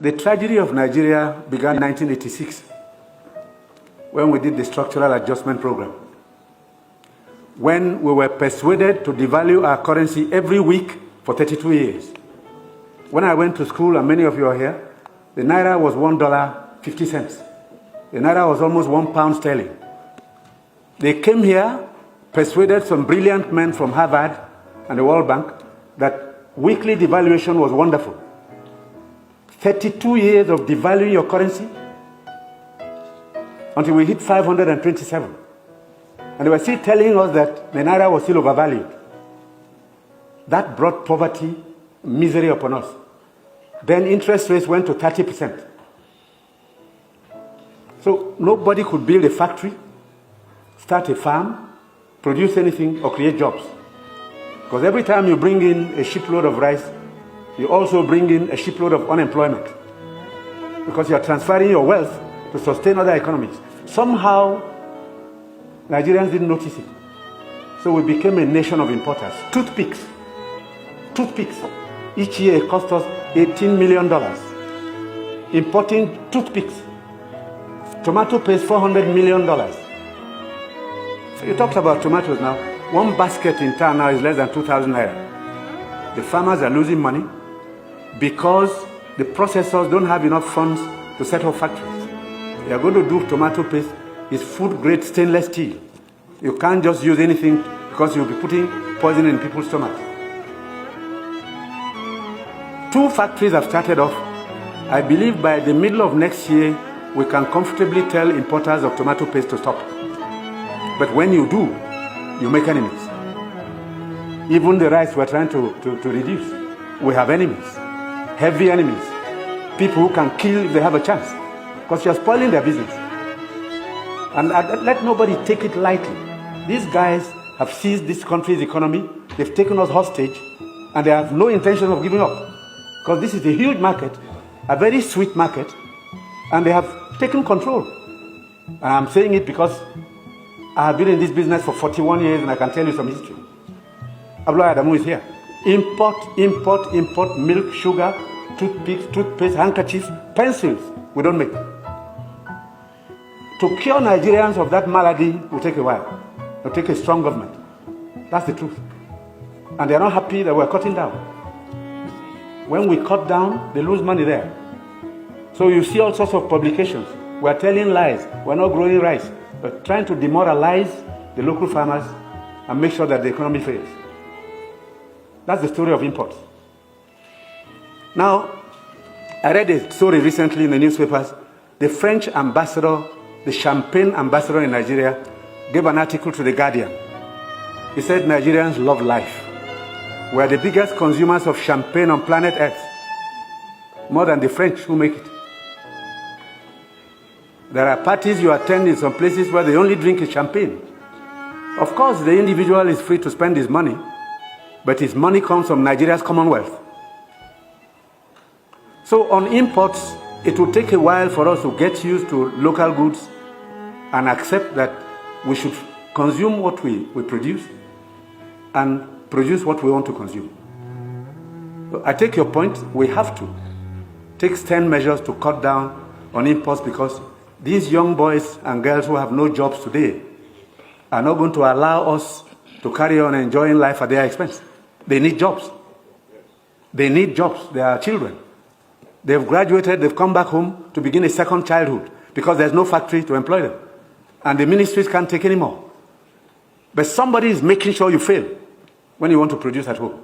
The tragedy of Nigeria began in 1986 when we did the structural adjustment program. When we were persuaded to devalue our currency every week for 32 years. When I went to school, and many of you are here, the naira was $1.50. The naira was almost £1 sterling. They came here, persuaded some brilliant men from Harvard and the World Bank that weekly devaluation was wonderful. 32 years of devaluing your currency until we hit 527. And they were still telling us that the naira was still overvalued. That brought poverty, misery upon us. Then interest rates went to 30%. So nobody could build a factory, start a farm, produce anything, or create jobs. Because every time you bring in a shipload of rice, you also bring in a shipload of unemployment. Because you are transferring your wealth to sustain other economies. Somehow, Nigerians didn't notice it. So we became a nation of importers. Toothpicks. Each year it cost us $18 million. Importing toothpicks. Tomato paste, $400 million. So you talked about tomatoes now. One basket in town now is less than 2,000 naira. The farmers are losing money because the processors don't have enough funds to set up factories. They are going to do tomato paste. It's food-grade stainless steel. You can't just use anything because you'll be putting poison in people's stomachs. 2 factories have started off. I believe by the middle of next year, we can comfortably tell importers of tomato paste to stop. But when you do, you make enemies. Even the rice we're trying to reduce, we have enemies, heavy enemies, people who can kill if they have a chance, because you're spoiling their business. And let nobody take it lightly. These guys have seized this country's economy, they've taken us hostage, and they have no intention of giving up. Because this is a huge market, a very sweet market, and they have taken control. And I'm saying it because I have been in this business for 41 years and I can tell you some history. Abdullah Adamu is here. Import milk, sugar, toothpicks, toothpaste, handkerchiefs, pencils. We don't make. To cure Nigerians of that malady will take a while. It will take a strong government. That's the truth. And they are not happy that we're cutting down. When we cut down, they lose money there. So you see all sorts of publications. We're telling lies. We're not growing rice. We're trying to demoralize the local farmers and make sure that the economy fails. That's the story of imports. Now, I read a story recently in the newspapers. The French ambassador, the champagne ambassador in Nigeria, gave an article to The Guardian. He said Nigerians love life. We are the biggest consumers of champagne on planet Earth, more than the French who make it. There are parties you attend in some places where they only drink champagne. Of course, the individual is free to spend his money, but his money comes from Nigeria's commonwealth. So on imports, it will take a while for us to get used to local goods and accept that we should consume what we produce and produce what we want to consume. So I take your point. We have to take stern measures to cut down on imports because these young boys and girls who have no jobs today are not going to allow us to carry on enjoying life at their expense. They need jobs. They need jobs. They are children. They've graduated, they've come back home to begin a second childhood because there's no factory to employ them. And the ministries can't take any more. But somebody is making sure you fail when you want to produce at home.